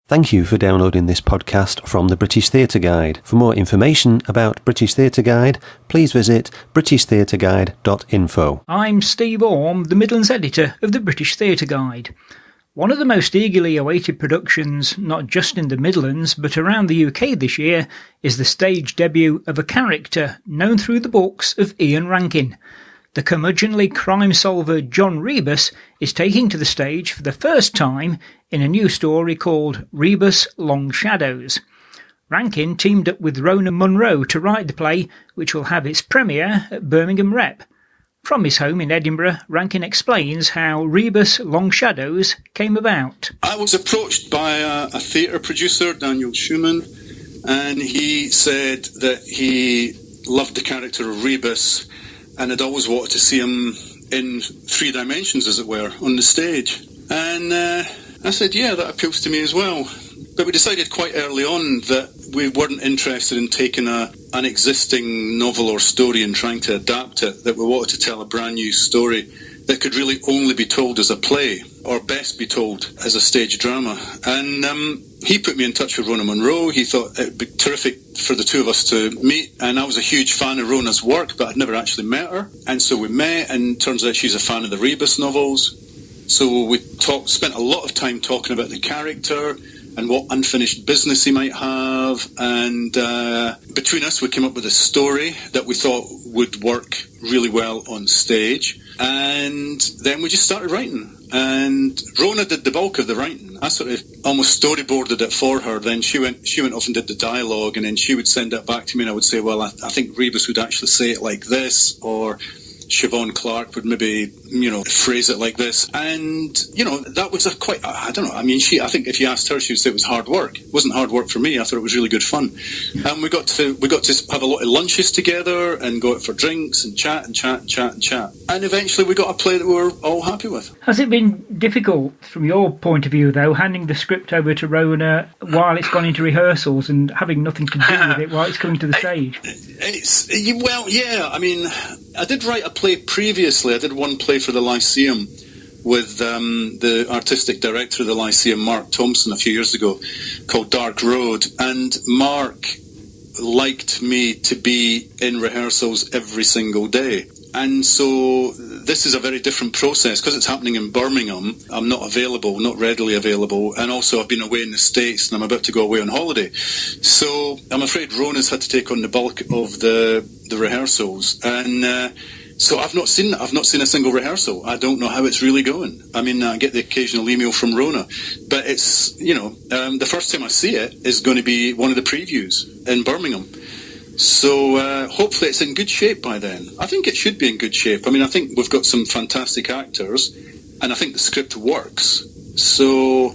Thank you for downloading this podcast from the British Theatre Guide. For more information about British Theatre Guide, please visit britishtheatreguide.info. I'm Steve Orme, the Midlands editor of the British Theatre Guide. One of the most eagerly awaited productions, not just in the Midlands, but around the UK this year, is the stage debut of a character known through the books of Ian Rankin. The curmudgeonly crime solver John Rebus is taking to the stage for the first time in a new story called Rebus Long Shadows. Rankin teamed up with Rona Munro to write the play, which will have its premiere at Birmingham Rep. From his home in Edinburgh, Rankin explains how Rebus Long Shadows came about. I was approached by a theatre producer, Daniel Schumann, and he said that he loved the character of Rebus and had always wanted to see him in three dimensions, as it were, on the stage. And I said, yeah, that appeals to me as well. But we decided quite early on that we weren't interested in taking an existing novel or story and trying to adapt it, that we wanted to tell a brand new story that could really only be told as a play, or best be told as a stage drama. And he put me in touch with Rona Munro. He thought it would be terrific for the two of us to meet, and I was a huge fan of Rona's work, but I'd never actually met her. And so we met, and turns out she's a fan of the Rebus novels. So we spent a lot of time talking about the character and what unfinished business he might have, and between us we came up with a story that we thought would work really well on stage. And then we just started writing, and Rona did the bulk of the writing. I sort of almost storyboarded it for her. Then she went off and did the dialogue, and then she would send it back to me, and I would say, well, I think Rebus would actually say it like this, or Siobhan Clarke would maybe, phrase it like this. And, that was I don't know. I mean, I think if you asked her, she would say it was hard work. It wasn't hard work for me. I thought it was really good fun. And we got to have a lot of lunches together and go out for drinks and chat and chat and chat and chat. And eventually we got a play that we were all happy with. Has it been difficult, from your point of view, though, handing the script over to Rona while it's gone into rehearsals and having nothing to do with it while it's coming to the stage? I mean, I did write a play previously. I did one play for the Lyceum with the artistic director of the Lyceum, Mark Thompson, a few years ago, called Dark Road. And Mark liked me to be in rehearsals every single day. And so this is a very different process because it's happening in Birmingham. I'm not readily available. And also I've been away in the States and I'm about to go away on holiday. So I'm afraid Rona's had to take on the bulk of the rehearsals. And so I've not seen a single rehearsal. I don't know how it's really going. I mean, I get the occasional email from Rona, but it's, the first time I see it is going to be one of the previews in Birmingham. So hopefully it's in good shape by then. I think it should be in good shape. I mean, I think we've got some fantastic actors, and I think the script works. So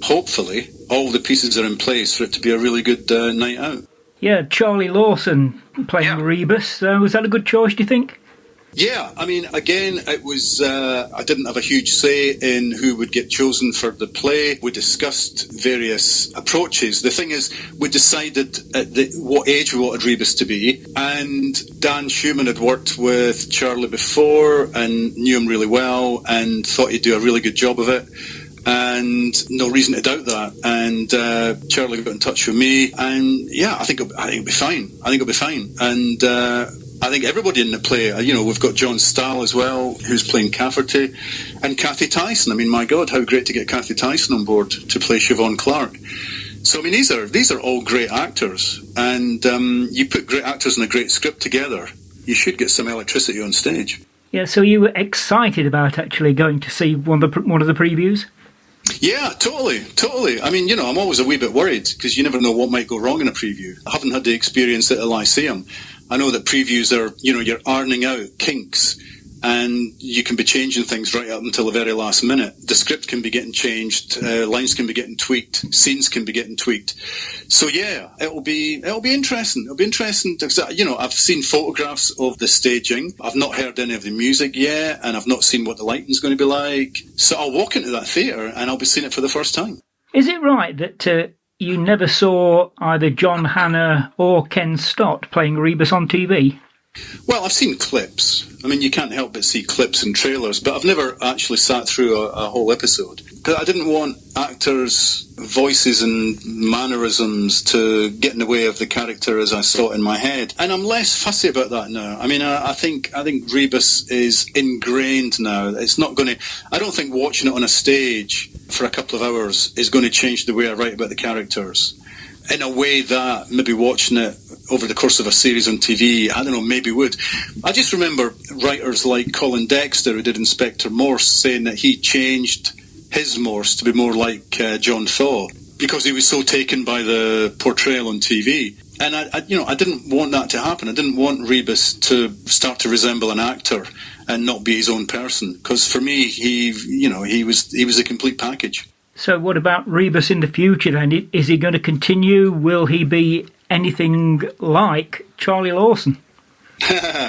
hopefully all the pieces are in place for it to be a really good night out. Yeah, Charlie Lawson playing Rebus. Was that a good choice, do you think? Yeah, I mean, again, it was, I didn't have a huge say in who would get chosen for the play. We discussed various approaches. The thing is, we decided at what age we wanted Rebus to be, and Dan Schumann had worked with Charlie before and knew him really well and thought he'd do a really good job of it. And no reason to doubt that. And Charlie got in touch with me, and yeah, I think it'll be fine. And I think everybody in the play, we've got John Stahl as well, who's playing Cafferty, and Cathy Tyson. I mean, my God, how great to get Cathy Tyson on board to play Siobhan Clarke. So, I mean, these are all great actors, and you put great actors and a great script together, you should get some electricity on stage. Yeah, so you were excited about actually going to see one of the previews? Yeah, totally. I mean, I'm always a wee bit worried because you never know what might go wrong in a preview. I haven't had the experience at the Lyceum. I know that previews are, you're ironing out kinks and you can be changing things right up until the very last minute. The script can be getting changed, lines can be getting tweaked, scenes can be getting tweaked. So yeah, it'll be interesting. It'll be interesting because, I've seen photographs of the staging. I've not heard any of the music yet, and I've not seen what the lighting's going to be like. So I'll walk into that theatre and I'll be seeing it for the first time. Is it right that you never saw either John Hannah or Ken Stott playing Rebus on TV? Well, I've seen clips. I mean, you can't help but see clips and trailers, but I've never actually sat through a whole episode. Because I didn't want actors' voices and mannerisms to get in the way of the character as I saw it in my head. And I'm less fussy about that now. I mean, I think Rebus is ingrained now. It's not going to... I don't think watching it on a stage for a couple of hours is going to change the way I write about the characters. In a way that maybe watching it over the course of a series on TV, I don't know, maybe would. I just remember writers like Colin Dexter, who did Inspector Morse, saying that he changed his Morse to be more like John Thaw because he was so taken by the portrayal on TV. And I didn't want that to happen. I didn't want Rebus to start to resemble an actor and not be his own person. Because for me, he was a complete package. So what about Rebus in the future then? Is he going to continue? Will he be anything like Charlie Lawson?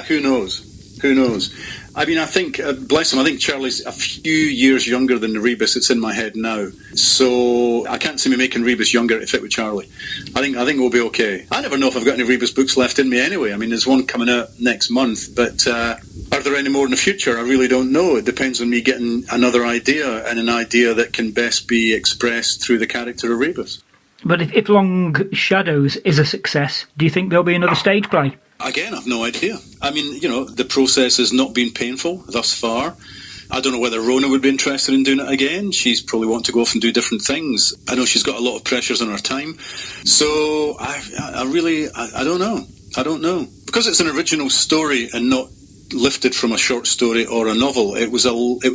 Who knows? Who knows? I mean, I think, bless him, I think Charlie's a few years younger than the Rebus that's in my head now. So I can't see me making Rebus younger to fit with Charlie. I think we'll be okay. I never know if I've got any Rebus books left in me anyway. I mean, there's one coming out next month, but are there any more in the future? I really don't know. It depends on me getting another idea, and an idea that can best be expressed through the character of Rebus. But if Long Shadows is a success, do you think there'll be another stage play? Again, I've no idea. I mean, the process has not been painful thus far. I don't know whether Rona would be interested in doing it again. She's probably wanting to go off and do different things. I know she's got a lot of pressures on her time. So I really don't know. I don't know. Because it's an original story and not lifted from a short story or a novel, it was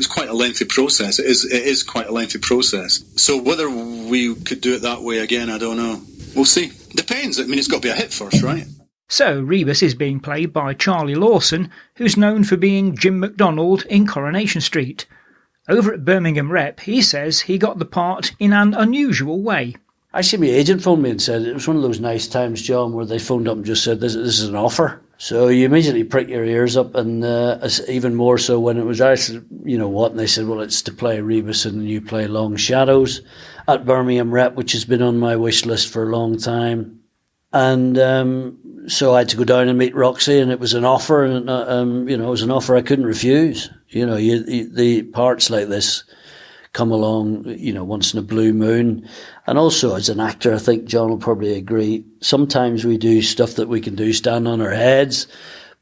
quite a lengthy process. It is quite a lengthy process. So whether we could do it that way again, I don't know. We'll see. Depends. I mean, it's got to be a hit first, right? So Rebus is being played by Charlie Lawson, who's known for being Jim McDonald in Coronation Street. Over at Birmingham Rep, he says he got the part in an unusual way. Actually, my agent phoned me and said it was one of those nice times, John, where they phoned up and just said, this is an offer. So you immediately prick your ears up, and even more so when it was actually, and they said, well, it's to play Rebus and you play Long Shadows at Birmingham Rep, which has been on my wish list for a long time. And so I had to go down and meet Roxy, and it was an offer, and it was an offer I couldn't refuse. The parts like this come along, once in a blue moon. And also, as an actor, I think John will probably agree, sometimes we do stuff that we can do stand on our heads,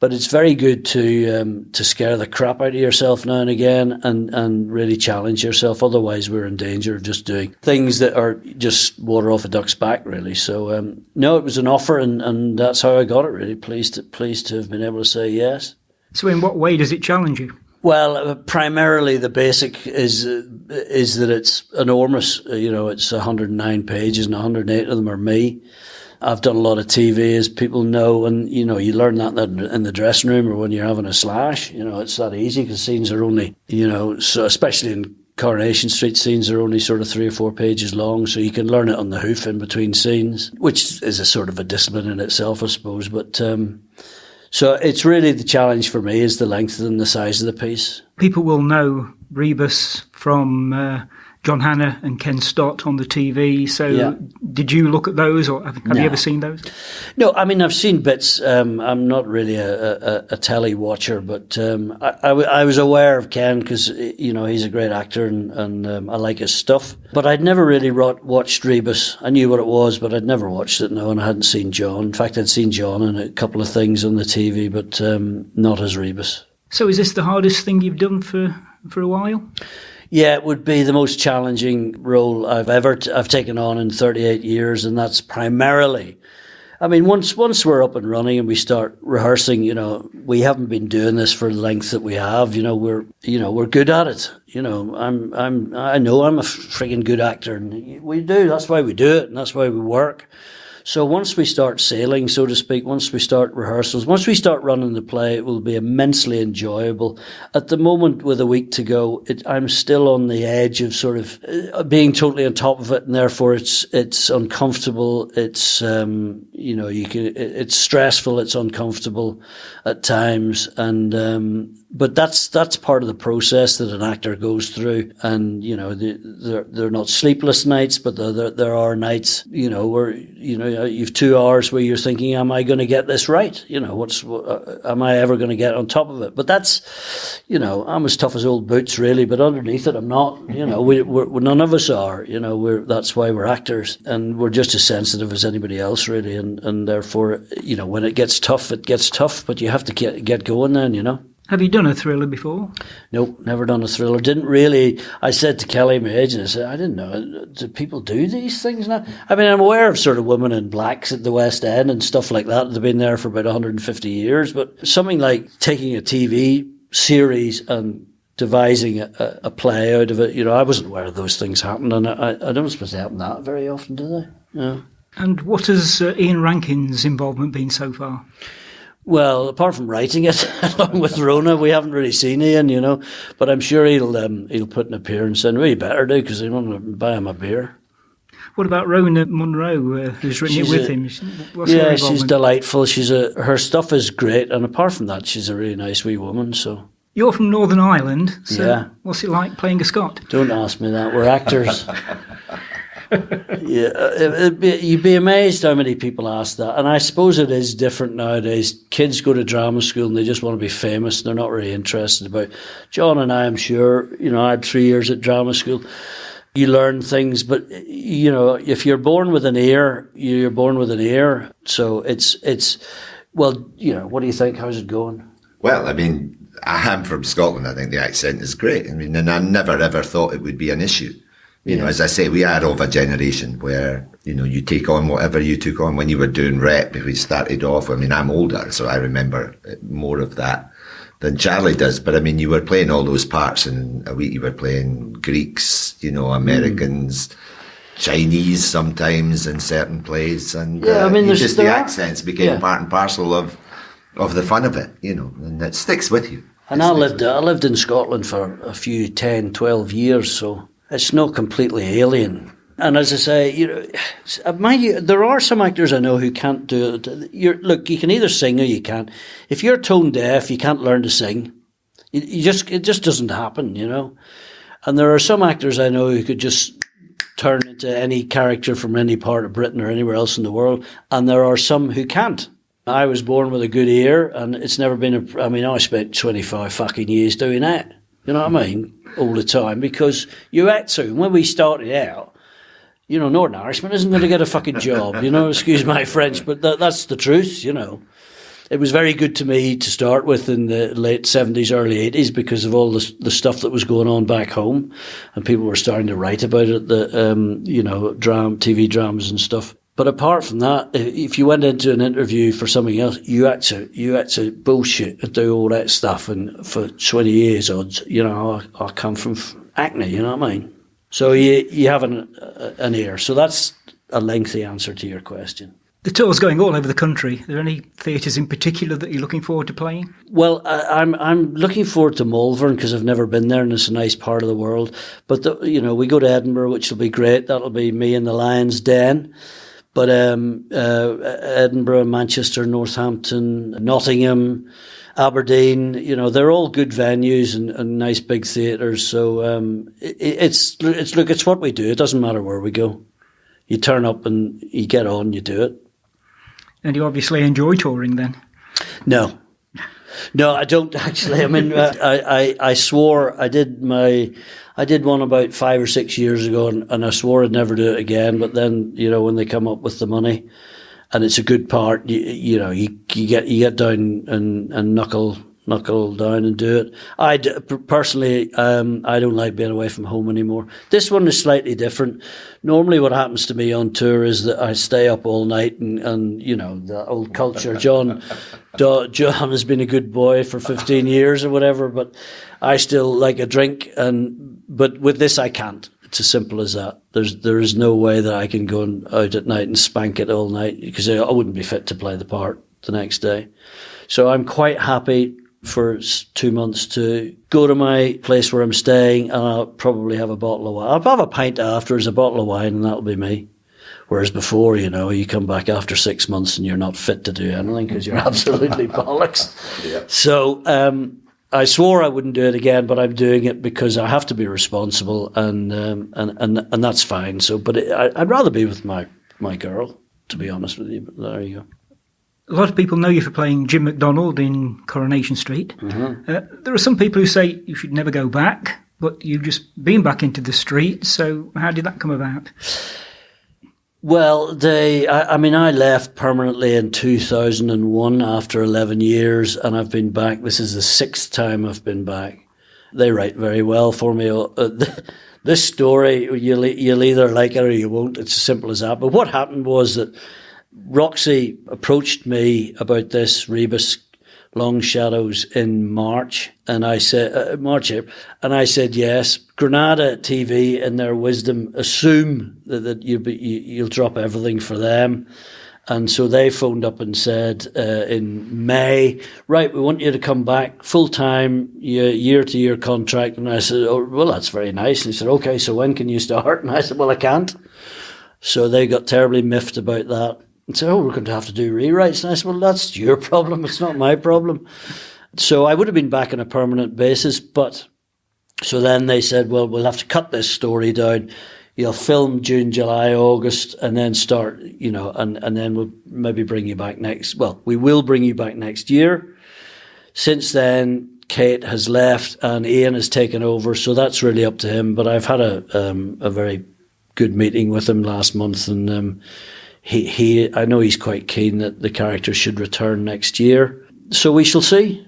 but it's very good to scare the crap out of yourself now and again and really challenge yourself. Otherwise, we're in danger of just doing things that are just water off a duck's back, really. So, no, it was an offer, and that's how I got it, really. Pleased to have been able to say yes. So in what way does it challenge you? Well, primarily the basic is that it's enormous. It's 109 pages and 108 of them are me. I've done a lot of TV, as people know, and, you learn that in the dressing room or when you're having a slash. It's that easy because scenes are only, so especially in Coronation Street, scenes are only sort of 3 or 4 pages long, so you can learn it on the hoof in between scenes, which is a sort of a discipline in itself, I suppose. But so it's really the challenge for me is the length and the size of the piece. People will know Rebus from John Hannah and Ken Stott on the TV. So yeah. Did you look at those, or have you ever seen those? No, I mean, I've seen bits. I'm not really a telly watcher, but I was aware of Ken because, he's a great actor and I like his stuff. But I'd never really watched Rebus. I knew what it was, but I'd never watched it, no, and I hadn't seen John. In fact, I'd seen John in a couple of things on the TV, but not as Rebus. So is this the hardest thing you've done for a while? Yeah, it would be the most challenging role I've taken on in 38 years, and that's primarily, I mean, once we're up and running and we start rehearsing, we haven't been doing this for the length that we have. We're good at it. I know I'm a frigging good actor, and we do. That's why we do it, and that's why we work. So once we start sailing, so to speak, once we start rehearsals, once we start running the play, it will be immensely enjoyable. At the moment, with a week to go, I'm still on the edge of sort of being totally on top of it, and therefore it's uncomfortable. It's it's stressful. It's uncomfortable at times, and but that's part of the process that an actor goes through. And they're not sleepless nights, but there are nights where you've 2 hours where you're thinking, am I going to get this right? Am I ever going to get on top of it? But that's, I'm as tough as old boots, really, but underneath it, I'm not. We're none of us are. That's why we're actors, and we're just as sensitive as anybody else, really. And therefore, when it gets tough, but you have to get going then, Have you done a thriller before? Nope, never done a thriller. Didn't really. I said to Kelly, my agent, I said, I didn't know. Do people do these things now? I mean, I'm aware of sort of Women in Blacks at the West End and stuff like that. They've been there for about 150 years. But something like taking a TV series and devising a play out of it, I wasn't aware of those things happen. And I don't suppose they happen that very often, do they? Yeah. And what has Ian Rankin's involvement been so far? Well, apart from writing it along with Rona, we haven't really seen Ian, but I'm sure he'll put an appearance in. Well, he better do, because he want to buy him a beer. What about Rona Munro, who's written it with him? She's delightful. Her stuff is great, and apart from that, she's a really nice wee woman. So you're from Northern Ireland, so what's it like playing a Scot? Don't ask me that. We're actors. You'd be amazed how many people ask that, and I suppose it is different nowadays. Kids go to drama school and they just want to be famous. They're not really interested about. John and I, I'm sure, I had 3 years at drama school. You learn things, but if you're born with an ear, you're born with an ear. So it's well, what do you think? How's it going? Well, I mean, I am from Scotland. I think the accent is great. I mean, and I never ever thought it would be an issue. As I say, we are of a generation where, you take on whatever you took on when you were doing Rep. If we started off, I mean, I'm older, so I remember more of that than Charlie does. But I mean, you were playing all those parts in a week. You were playing Greeks, Americans, Chinese sometimes in certain plays. And the accents became part and parcel of the fun of it, and it sticks with you. And I lived in Scotland for a few 10, 12 years, so it's not completely alien. And as I say, mind you, there are some actors I know who can't do it. You can either sing or you can't. If you're tone deaf, you can't learn to sing. It just doesn't happen, And there are some actors I know who could just turn into any character from any part of Britain or anywhere else in the world. And there are some who can't. I was born with a good ear, and it's never been I spent 25 fucking years doing that. You know what I mean? All the time, because you had to. When we started out, Northern Irishman isn't going to get a fucking job, excuse my French, but that's the truth, It was very good to me to start with in the late 70s, early 80s, because of all the stuff that was going on back home, and people were starting to write about it, TV dramas and stuff. But apart from that, if you went into an interview for something else, you had to bullshit and do all that stuff. And for 20 years odds, I come from acne, you know what I mean? So you have an ear. So that's a lengthy answer to your question. The tour's going all over the country. Are there any theatres in particular that you're looking forward to playing? Well, I'm looking forward to Malvern because I've never been there and it's a nice part of the world. But, we go to Edinburgh, which will be great. That'll be me and the Lion's Den. But Edinburgh, Manchester, Northampton, Nottingham, Aberdeen, they're all good venues and nice big theatres. So it's what we do. It doesn't matter where we go. You turn up and you get on, you do it. And you obviously enjoy touring then? No, I don't actually. I mean, I swore I did one about 5 or 6 years ago, and I swore I'd never do it again. But then, when they come up with the money, and it's a good part, you get down and knuckle down and do it. Personally, I don't like being away from home anymore. This one is slightly different. Normally what happens to me on tour is that I stay up all night and the old culture. John has been a good boy for 15 years or whatever, but I still like a drink, but with this I can't. It's as simple as that. There is no way that I can go out at night and spank it all night, because I wouldn't be fit to play the part the next day. So I'm quite happy for 2 months to go to my place where I'm staying, and I'll probably have a bottle of wine. I'll have a pint afterwards, a bottle of wine, and that'll be me. Whereas before, you come back after 6 months and you're not fit to do anything because you're absolutely bollocks. Yeah. So I swore I wouldn't do it again, but I'm doing it because I have to be responsible, and that's fine. So, but I'd rather be with my girl. to be honest with you. But there you go. A lot of people know you for playing Jim McDonald in Coronation Street. Mm-hmm. There are some people who say you should never go back, but you've just been back into the street. So how did that come about? Well, I left permanently in 2001 after 11 years, and I've been back. This is the 6th time I've been back. They write very well for me. This story, you'll either like it or you won't. It's as simple as that. But what happened was that Roxy approached me about this Rebus Long Shadows in March, and I said and I said yes. Granada TV, in their wisdom, assume that you'll drop everything for them, and so they phoned up and said in May, right, we want you to come back full time, year-to-year contract. And I said, oh well, that's very nice. And he said, okay, so when can you start? And I said, well, I can't. So they got terribly miffed about that. And said, oh, we're going to have to do rewrites. And I said, well, that's your problem. It's not my problem. So I would have been back on a permanent basis. But so then they said, well, we'll have to cut this story down. You'll film June, July, August, and then start, and then we'll maybe bring you back we will bring you back next year. Since then, Kate has left and Ian has taken over. So that's really up to him. But I've had a very good meeting with him last month, and I know he's quite keen that the character should return next year. So we shall see,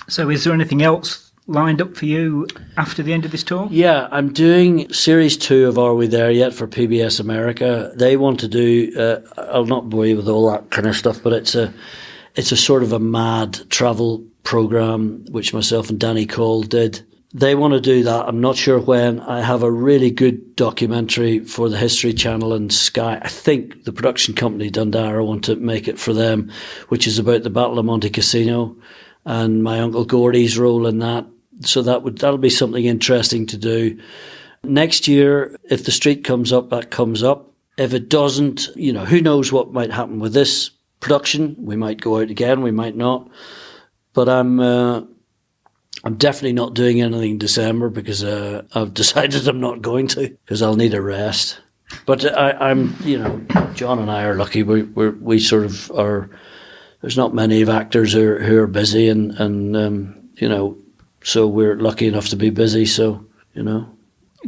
So is there anything else lined up for you after the end of this tour? Yeah, I'm doing series 2 of Are We There Yet for PBS America. They want to do, I'll not bore you with all that kind of stuff, but it's a sort of a mad travel program, which myself and Danny Cole did. They want to do that. I'm not sure when. I have a really good documentary for the History Channel and Sky. I think the production company, Dundara, want to make it for them, which is about the Battle of Monte Cassino and my Uncle Gordy's role in that. So that'll be something interesting to do. Next year, if the street comes up, that comes up. If it doesn't, who knows what might happen with this production. We might go out again, we might not. But I'm definitely not doing anything in December because I've decided I'm not going to, because I'll need a rest. But I'm John and I are lucky. We sort of are. There's not many of actors who are busy, and so we're lucky enough to be busy. So Do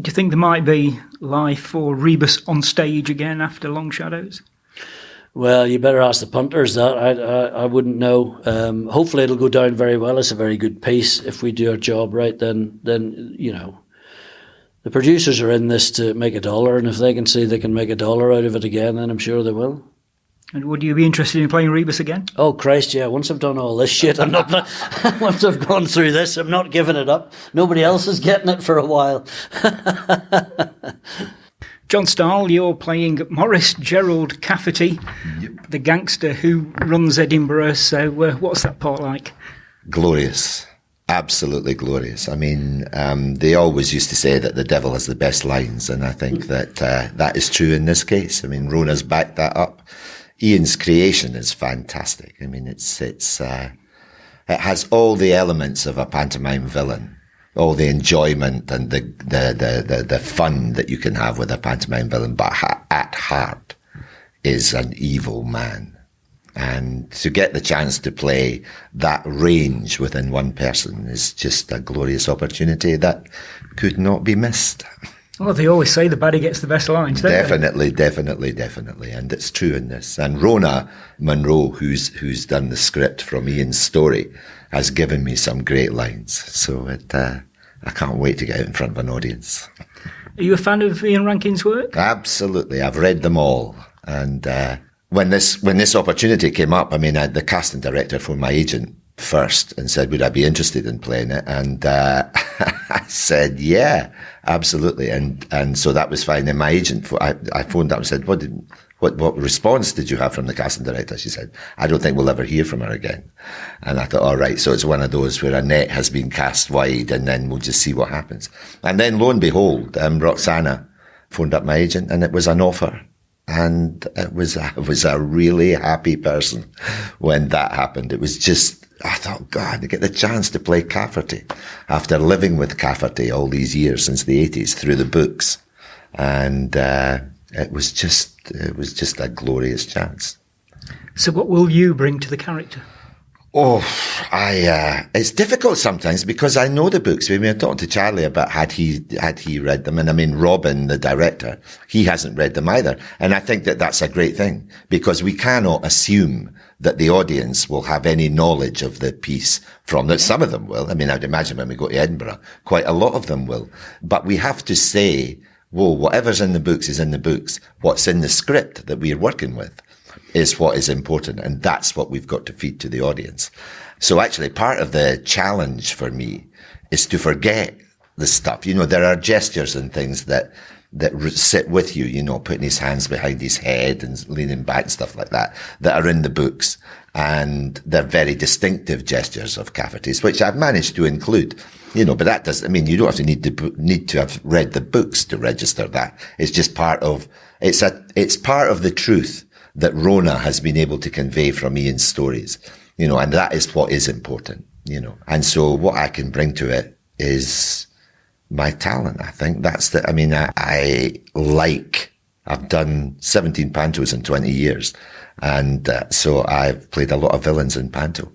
you think there might be life for Rebus on stage again after Long Shadows? Well, you better ask the punters that. I wouldn't know. Hopefully it'll go down very well. It's a very good piece. If we do our job right, then the producers are in this to make $1, and if they can see they can make $1 out of it again, then I'm sure they will. And would you be interested in playing Rebus again? Oh, Christ, yeah. Once I've done all this shit, I'm not. Once I've gone through this, I'm not giving it up. Nobody else is getting it for a while. John Stahl, you're playing Maurice Gerald Cafferty, the gangster who runs Edinburgh. So what's that part like? Glorious. Absolutely glorious. I mean, they always used to say that the devil has the best lines, and I think that that is true in this case. I mean, Rona's backed that up. Ian's creation is fantastic. I mean, it has all the elements of a pantomime villain, all the enjoyment and the fun that you can have with a pantomime villain, but at heart is an evil man. And to get the chance to play that range within one person is just a glorious opportunity that could not be missed. Well, they always say the baddie gets the best lines, don't they? Definitely. And it's true in this. And Rona Munro, who's done the script from Ian's story, has given me some great lines. So I can't wait to get out in front of an audience. Are you a fan of Ian Rankin's work? Absolutely. I've read them all. And when this opportunity came up, I mean, the casting director phoned my agent first and said, would I be interested in playing it? And I said, yeah, absolutely. And so that was fine. And my agent, I phoned up and said, what response did you have from the casting director? She said, I don't think we'll ever hear from her again. And I thought, all right, so it's one of those where a net has been cast wide and then we'll just see what happens. And then lo and behold, Roxana phoned up my agent and it was an offer. And I was a really happy person when that happened. It was just, I thought, God, to get the chance to play Cafferty after living with Cafferty all these years since the 80s through the books. And it was just a glorious chance. So what will you bring to the character? Oh, it's difficult sometimes because I know the books. We were talking to Charlie about had he read them. And I mean, Robin, the director, he hasn't read them either. And I think that that's a great thing because we cannot assume that the audience will have any knowledge of the piece from that. Some of them will. I mean, I'd imagine when we go to Edinburgh, quite a lot of them will. But we have to say, whoa, whatever's in the books is in the books. What's in the script that we're working with is what is important. And that's what we've got to feed to the audience. So actually part of the challenge for me is to forget the stuff. You know, there are gestures and things that sit with you, you know, putting his hands behind his head and leaning back and stuff like that are in the books. And they're very distinctive gestures of Cafferty's, which I've managed to include, you know, but that doesn't, I mean, you don't have to need to have read the books to register that. It's just part of, it's part of the truth that Rona has been able to convey from Ian's stories, you know, and that is what is important, you know. And so what I can bring to it is my talent. I think that's I mean, I've done 17 pantos in 20 years. And so I've played a lot of villains in panto.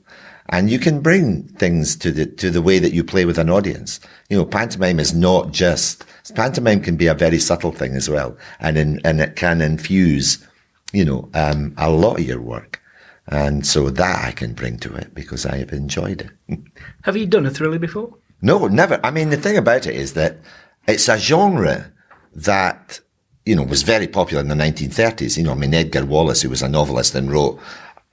And you can bring things to the way that you play with an audience. You know, pantomime is not just, pantomime can be a very subtle thing as well. And it can infuse, you know, a lot of your work. And so that I can bring to it because I have enjoyed it. Have you done a thriller before? No, never. I mean, the thing about it is that it's a genre that, you know, was very popular in the 1930s. You know, I mean, Edgar Wallace, who was a novelist and wrote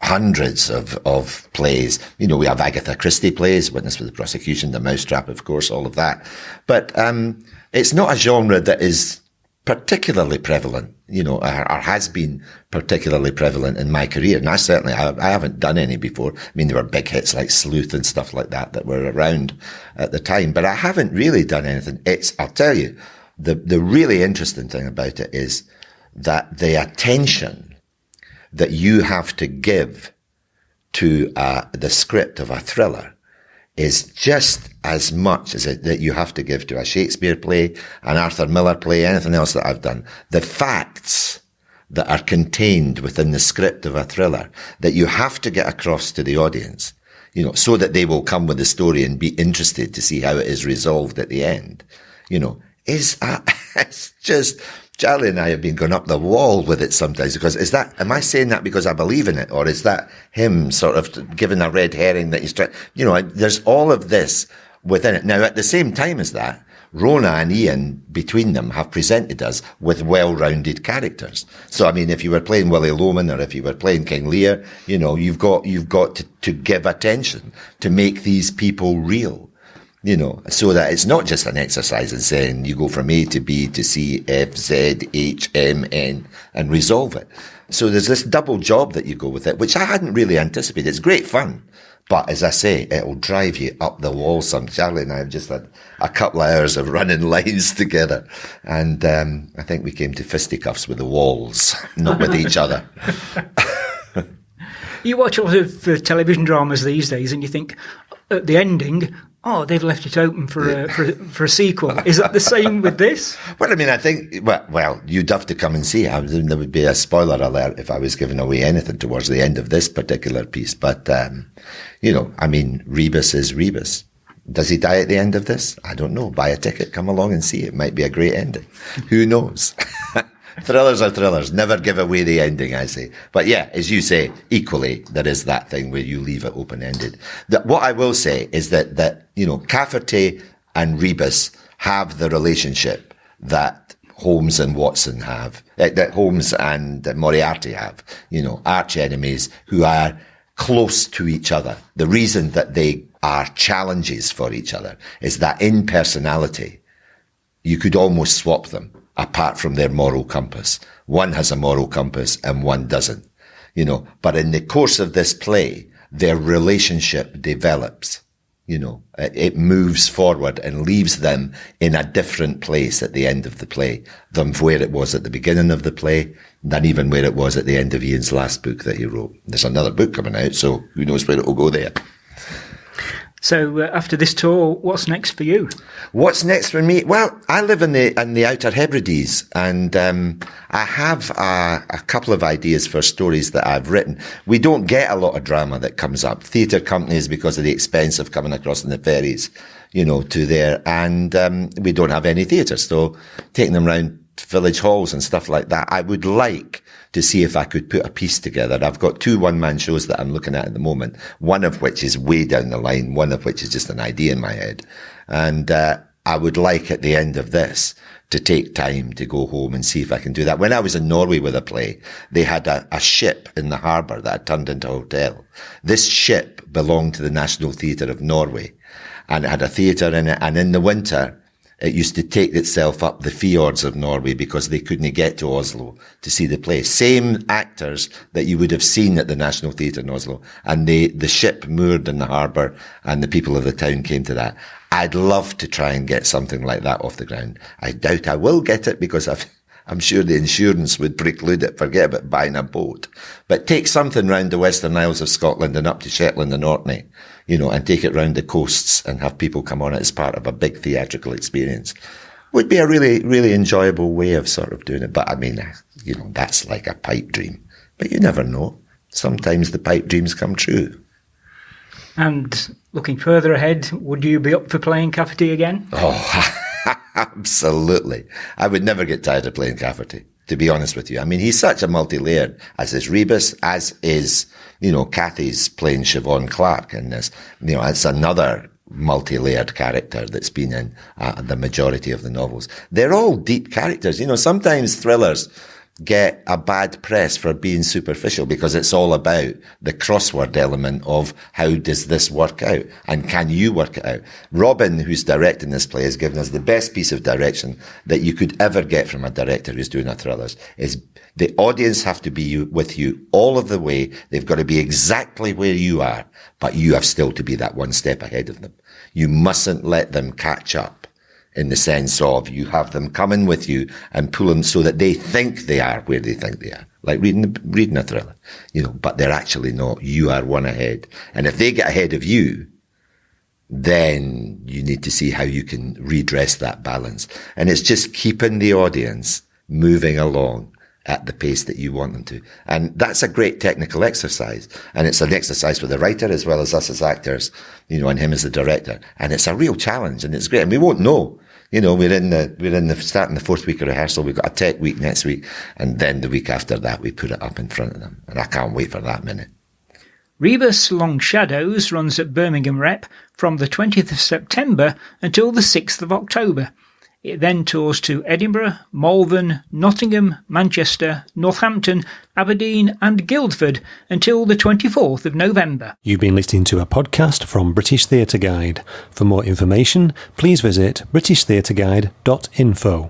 hundreds of plays. You know, we have Agatha Christie plays, Witness for the Prosecution, The Mousetrap, of course, all of that. But it's not a genre that is particularly prevalent, you know, or has been particularly prevalent in my career. And I haven't done any before. I mean, there were big hits like Sleuth and stuff like that were around at the time, but I haven't really done anything. I'll tell you, the really interesting thing about it is that the attention that you have to give to the script of a thriller is just as much as that you have to give to a Shakespeare play, an Arthur Miller play, anything else that I've done. The facts that are contained within the script of a thriller that you have to get across to the audience, you know, so that they will come with the story and be interested to see how it is resolved at the end, you know, it's just, Charlie and I have been going up the wall with it sometimes because am I saying that because I believe in it, or is that him sort of giving a red herring that he's trying, you know, there's all of this within it. Now, at the same time as that, Rona and Ian, between them, have presented us with well-rounded characters. So, I mean, if you were playing Willie Loman or if you were playing King Lear, you know, you've got to give attention to make these people real. You know, so that it's not just an exercise in saying you go from A to B to C, F, Z, H, M, N and resolve it. So there's this double job that you go with it, which I hadn't really anticipated. It's great fun. But as I say, it'll drive you up the wall some. Charlie and I have just had a couple of hours of running lines together. And I think we came to fisticuffs with the walls, not with each other. You watch a lot of television dramas these days and you think, at the ending, oh, they've left it open for a sequel. Is that the same with this? Well, I mean, I think, well, you'd have to come and see. There would be a spoiler alert if I was giving away anything towards the end of this particular piece. But, you know, I mean, Rebus is Rebus. Does he die at the end of this? I don't know. Buy a ticket, come along and see. It might be a great ending. Who knows? Thrillers are thrillers. Never give away the ending, I say. But yeah, as you say, equally, there is that thing where you leave it open-ended. What I will say is that, you know, Cafferty and Rebus have the relationship that Holmes and Watson have, that Holmes and Moriarty have, you know, arch enemies who are close to each other. The reason that they are challenges for each other is that in personality, you could almost swap them. Apart from their moral compass. One has a moral compass and one doesn't, you know, but in the course of this play, their relationship develops, you know, it moves forward and leaves them in a different place at the end of the play than where it was at the beginning of the play, than even where it was at the end of Ian's last book that he wrote. There's another book coming out, so who knows where it will go there. So after this tour, what's next for you? What's next for me? Well, I live in the Outer Hebrides, and I have a couple of ideas for stories that I've written. We don't get a lot of drama that comes up. Theatre companies, because of the expense of coming across in the ferries, to there, and we don't have any theatre, so taking them round village halls and stuff like that. I would like to see if I could put a piece together. I've got 2 one-man shows that I'm looking at the moment, one of which is way down the line, one of which is just an idea in my head. And I would like at the end of this to take time to go home and see if I can do that. When I was in Norway with a play, they had a ship in the harbour that had turned into a hotel. This ship belonged to the National Theatre of Norway, and it had a theatre in it, and in the winter, it used to take itself up the fjords of Norway because they couldn't get to Oslo to see the play. Same actors that you would have seen at the National Theatre in Oslo. And the ship moored in the harbour, and the people of the town came to that. I'd love to try and get something like that off the ground. I doubt I will get it because I'm sure the insurance would preclude it. Forget about buying a boat. But take something round the Western Isles of Scotland and up to Shetland and Orkney, and take it round the coasts and have people come on it as part of a big theatrical experience. Would be a really, really enjoyable way of sort of doing it. But I mean, that's like a pipe dream. But you never know. Sometimes the pipe dreams come true. And looking further ahead, would you be up for playing Cafferty again? Oh, absolutely. I would never get tired of playing Cafferty, to be honest with you. I mean, he's such a multi-layered, as is Rebus, as is, Cathy's playing Siobhan Clarke in this. It's another multi-layered character that's been in the majority of the novels. They're all deep characters. Sometimes thrillers get a bad press for being superficial because it's all about the crossword element of how does this work out and can you work it out. Robin, who's directing this play, has given us the best piece of direction that you could ever get from a director who's doing a thriller. Is the audience have to be with you all of the way. They've got to be exactly where you are, but you have still to be that one step ahead of them. You mustn't let them catch up. In the sense of you have them coming with you and pull them so that they think they are where they think they are. Like reading a thriller, but they're actually not. You are one ahead. And if they get ahead of you, then you need to see how you can redress that balance. And it's just keeping the audience moving along at the pace that you want them to. And that's a great technical exercise. And it's an exercise for the writer as well as us as actors, and him as the director. And it's a real challenge and it's great. And we won't know. We're in the starting the 4th week of rehearsal. We've got a tech week next week. And then the week after that, we put it up in front of them. And I can't wait for that minute. Rebus Long Shadows runs at Birmingham Rep from the 20th of September until the 6th of October. It then tours to Edinburgh, Malvern, Nottingham, Manchester, Northampton, Aberdeen and Guildford until the 24th of November. You've been listening to a podcast from British Theatre Guide. For more information, please visit britishtheatreguide.info.